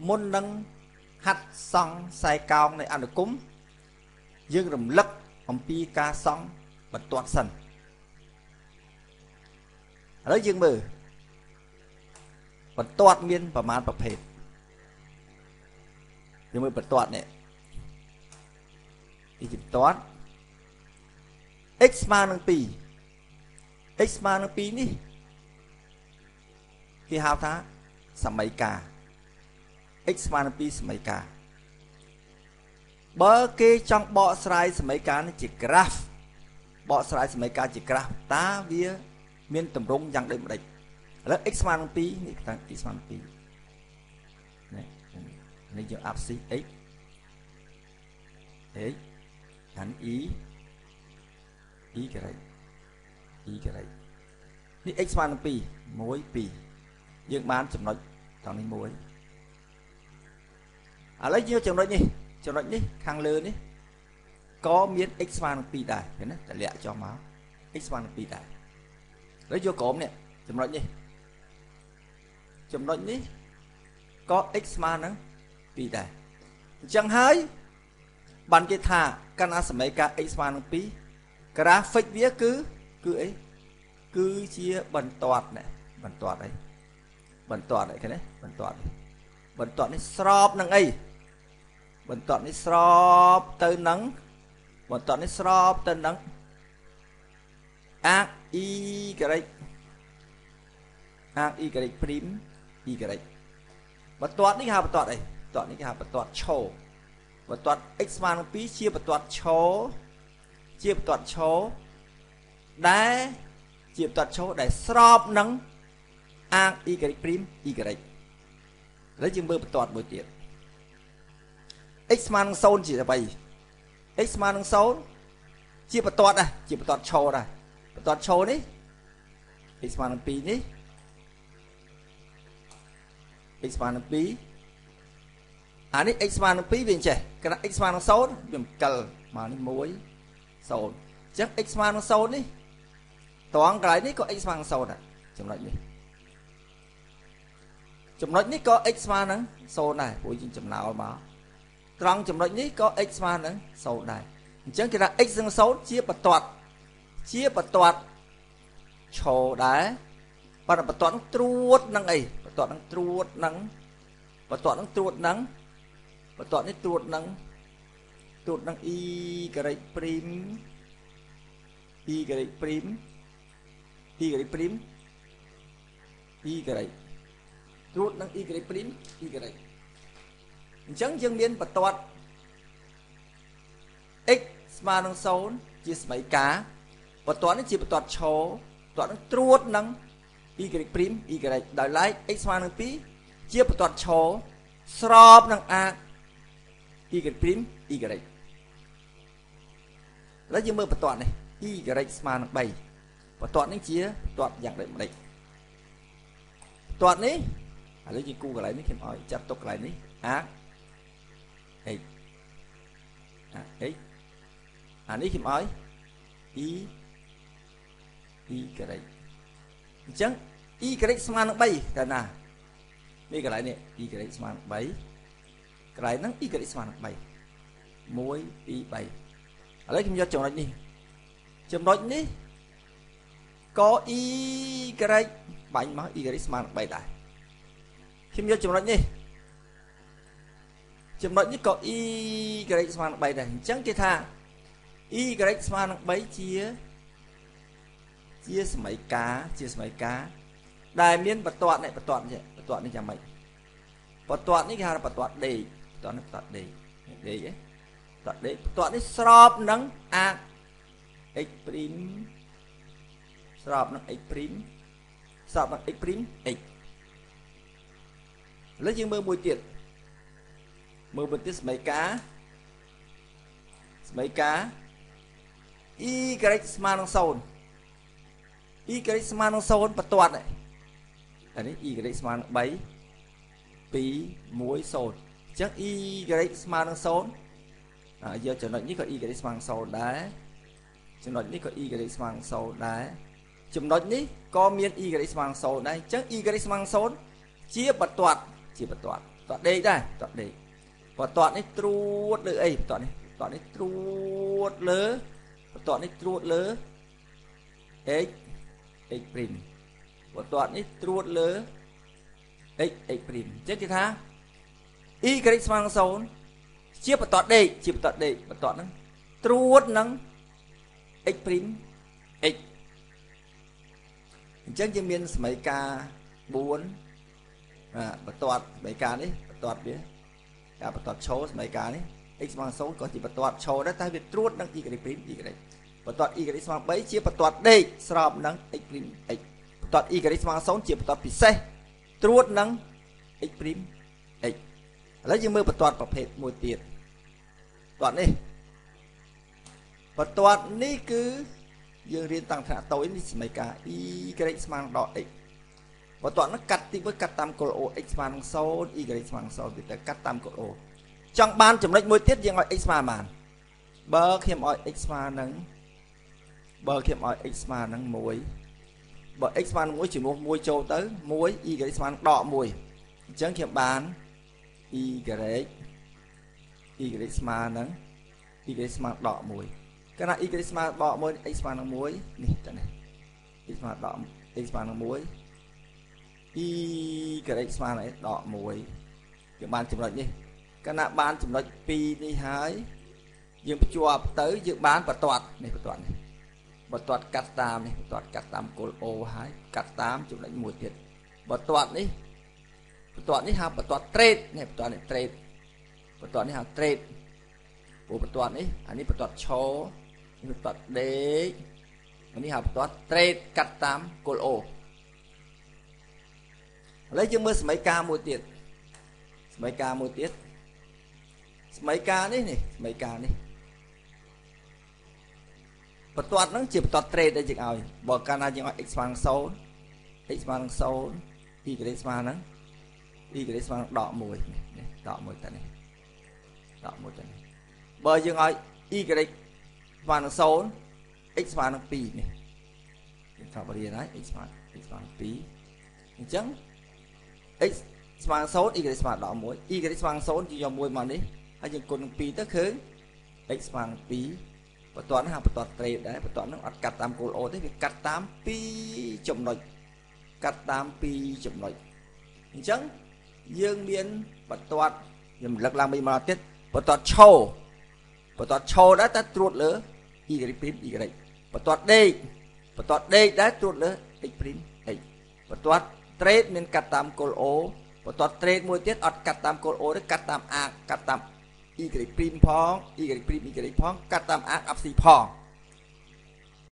មុននឹងហាត់សង់ខ្សែកោងនៃអនុគមយើងរំលឹកអំពីការសង់បន្ទាត់សិនឥឡូវយើងមើលបន្ទាត់មានប្រមាណប្រភេទយើងមើលបន្ទាត់នេះទីបន្ទាត់ x ស្មើនឹង2 x ស្មើនឹង2នេះគេហៅថាសមីការ x ស្មើនឹង2សមីការបើគេចង់បកស្រាយសមីការនេះជា graph បកស្រាយសមីការជា graph តើវាមានទម្រង់យ៉ាងដូចម្ដេចឥឡូវ x ស្មើនឹង2នេះតាំង x ស្មើនឹង2នេះយើងអាប់ c x x អាន e y y នេះ x ស្មើនឹង2 1 2យើងបានចំណុចតនេះ1ឥឡូវយើងចំណុចនេះខាងលើនេះក៏មាន x ស្មើនឹង2ដែរឃើញទេតម្លាក់ចុះមក x ស្មើនឹង2ដែរហើយយកក្រុមនេះចំណុចនេះក៏ x ស្មើនឹង2ដែរអញ្ចឹងហើយបានគេថាកាលណាសមីការ x ស្មើនឹង2 graphic វាគឺអីគឺជាបន្ទាត់នេះបន្ទាត់អីឃើញទេបន្ទាត់នេះស្របនឹងអីបន្ទាត់នេះស្របទៅនឹងអាក y អាក y ព្រីម y បន្ទាត់នេះគេហៅបន្ទាត់អីបន្ទាត់នេះគេហៅបន្ទាត់ឈរបន្ទាត់ x ស្មើនឹង2ជាបន្ទាត់ឈរដែលស្របនឹងអាក y ព្រីម y ឥឡូវយើងមើលបន្ទាត់មួយទៀត x ស្មើនឹង0ជាអ្វី x ស្មើនឹង0ជាបន្ទាត់ដែរជាបន្ទាត់ឈរដែរបន្ទាត់ឈរនេះ x ស្មើនឹង2នេះ x ស្មើនឹង2អានេះ x ស្មើនឹង2វាអញ្ចេះគណៈ x ស្មើនឹង0វាមកកិលមកនេះ1 0អញ្ចឹង x ស្មើនឹង0នេះត្រង់កន្លែងនេះក៏ x ស្មើនឹង0ដែរចំណុចនេះក៏ x ស្មើនឹង0ដែរព្រោះយើងចំណោលមកត្រង់ចំណុចនេះក៏ x ស្មើនឹង0ដែរអញ្ចឹងគេថា x នឹង0ជាបន្ទាត់ឈរដែរប៉ុន្តែបន្ទាត់នឹងត្រួតនឹងអីបន្ទាត់នេះត្រួតនឹងy ព្រីម y ព្រីម y ត្រួតនឹង y ព្រីម y អញ្ចឹងយើងមានបន្ទាត់ x ស្មើនឹង0ជាសមីការបន្ទាត់នេះជាបន្ទាត់ឈរបន្ទាត់នឹងត្រួតនឹង y ព្រីម y ដោយឡែក x ស្មើនឹង2ជាបន្ទាត់ឈរស្របនឹងអាក y ព្រីម y ឥឡូវយើងមើលបន្ទាត់នេះ y ស្មើនឹង3បន្ទាត់នេះជាបន្ទាត់យ៉ាងដូចម្ដេចបន្ទាត់នេះឥឡូវយើងគូកន្លែងនេះខ្ញុំឲ្យចាត់ទុកកន្លែងនេះអាក x អានេះខ្ញុំឲ្យ y អញ្ចឹង y ស្មើនឹង3តែណានេះកន្លែងនេះ y ស្មើនឹង3កន្លែងហ្នឹង y ស្មើនឹង3 1 2 3ឥឡូវខ្ញុំយកចំណុចនេះក៏ y បាញ់មក y ស្មើនឹង3ដែរខ្ញុំយកចំណុចនេះក៏ y ស្មើនឹង3ដែរអញ្ចឹងគេថា y ស្មើនឹង3ជាសមីការដែលមានបន្ទាត់នេះយ៉ាងម៉េចបន្ទាត់នេះគេហៅថាបន្ទាត់ដេកបន្ទាត់នេះស្របនឹងអាក x ព្រីមស្របនឹង x ព្រីម x ឥឡូវយើងមើលមួយទៀតសមីការ y ស្មើនឹង0 y ស្មើនឹង0បន្ទាត់នេះអានេះ y ស្មើនឹង3 2 1 0អញ្ចឹង y ស្មើនឹង0យកចំណុចនេះក៏ y ស្មើនឹង0ដែរចំណុចនេះក៏ y ស្មើនឹង0ដែរចំណុចនេះក៏មាន y ស្មើនឹង0ដែរអញ្ចឹង y ស្មើនឹង0ជាបន្ទាត់ តដេកដែរតដេកបន្ទាត់នេះត្រួតលើអីបន្ទាត់នេះត្រួតលើបន្ទាត់នេះត្រួតលើ x prime បន្ទាត់នេះត្រួតលើ x prime អញ្ចឹងគេថា y ស្មើនឹង0ជាបន្ទាត់ដេកបន្ទាត់ហ្នឹងត្រួតនឹង x prime x អញ្ចឹងយើងមានសមីការ4បន្ទាត់សមីការនេះបន្ទាត់វាការបន្ទាត់ឈរសមីការនេះ x ស្មើនឹង0ក៏ជាបន្ទាត់ឈរដែរតែវាត្រួតនឹង y prime y បន្ទាត់ y ស្មើនឹង3ជាបន្ទាត់ដេកស្របនឹង x prime x បន្ទាត់ y ស្មើនឹង0ជាបន្ទាត់ពិសេសត្រួតនឹង x prime x ឥឡូវយើងមើលបន្ទាត់ប្រភេទមួយទៀតបន្ទាត់នេះគឺយើងរៀនតាំងថ្នាក់តូចនេះសមីការ y ស្មើនឹងដក x បន្ទាត់នោះកាត់ទី1កាត់តាមគោល o x ស្មើនឹង0 y ស្មើនឹង0វាទៅកាត់តាមគោល o ចង់បានចំណុចមួយទៀតយើងឲ្យ x ស្មើបានបើខ្ញុំឲ្យ x ស្មើនឹង1បើ x ស្មើនឹង1ជំនួស1ចូលទៅ1 y ស្មើនឹងដក1អញ្ចឹងខ្ញុំបាន y ស្មើនឹងy ស្មើដក1កាលណា y ស្មើដក1 x ស្មើនឹង1នេះតើនេះ y ស្មើដក x ស្មើនឹង1 y ស្មើនឹងដក1យើងបានចំណុចនេះកាលណាបានចំណុច2នេះហើយយើងភ្ជាប់ទៅយើងបានបន្ទាត់នេះបន្ទាត់កាត់តាមនេះបន្ទាត់កាត់តាមគោល o ហើយកាត់តាមចំណុចមួយទៀតបន្ទាត់នេះហៅបន្ទាត់ trade នេះបន្ទាត់នេះ trade បន្ទាត់នេះហៅ trade ព្រោះបន្ទាត់នេះអានេះបន្ទាត់ឈរនេះបន្ទាត់ដេកអានេះហៅបន្ទាត់ trade កាត់តាមគោល o ឥឡូវយើងមើលសមីការមួយទៀតសមីការនេះសមីការនេះបន្ទាត់ហ្នឹងជាបន្ទាត់ trade ដែលយើងឲ្យបើកាលណាយើងឲ្យ x ស្មើនឹង0 x ស្មើនឹង0 y ស្មើនឹងដក1នេះដក1ទៅនេះបើយើងឲ្យ y ស្មើនឹង0 x ស្មើនឹង2នេះយើងត្រូវរៀនហើយ x ស្មើនឹង2អញ្ចឹង x ស្មើនឹង0 y ស្មើដក1 y ស្មើនឹង0យើងយក1មកនេះហើយយើងគុណនឹង2ទៅឃើញ x ស្មើនឹង2បន្ទាត់នេះហៅបន្ទាត់ trade ដែរបន្ទាត់ហ្នឹងអត់កាត់តាមគោល o ទេវាកាត់តាម2ចំណុចអញ្ចឹងយើងមានបន្ទាត់ខ្ញុំលើកឡើងម្ដងទៀតបន្ទាត់ឈរដែរតែត្រួតលើ y prime y បន្ទាត់ដេកដែរត្រួតលើ x prime x បន្ទាត់ trade មានកាត់តាមគោល o បន្ទាត់ trade មួយទៀតអត់កាត់តាមគោល o ទេកាត់តាម arc កាត់តាម y prime ផង y prime y ផងកាត់តាម arc អបស៊ីផង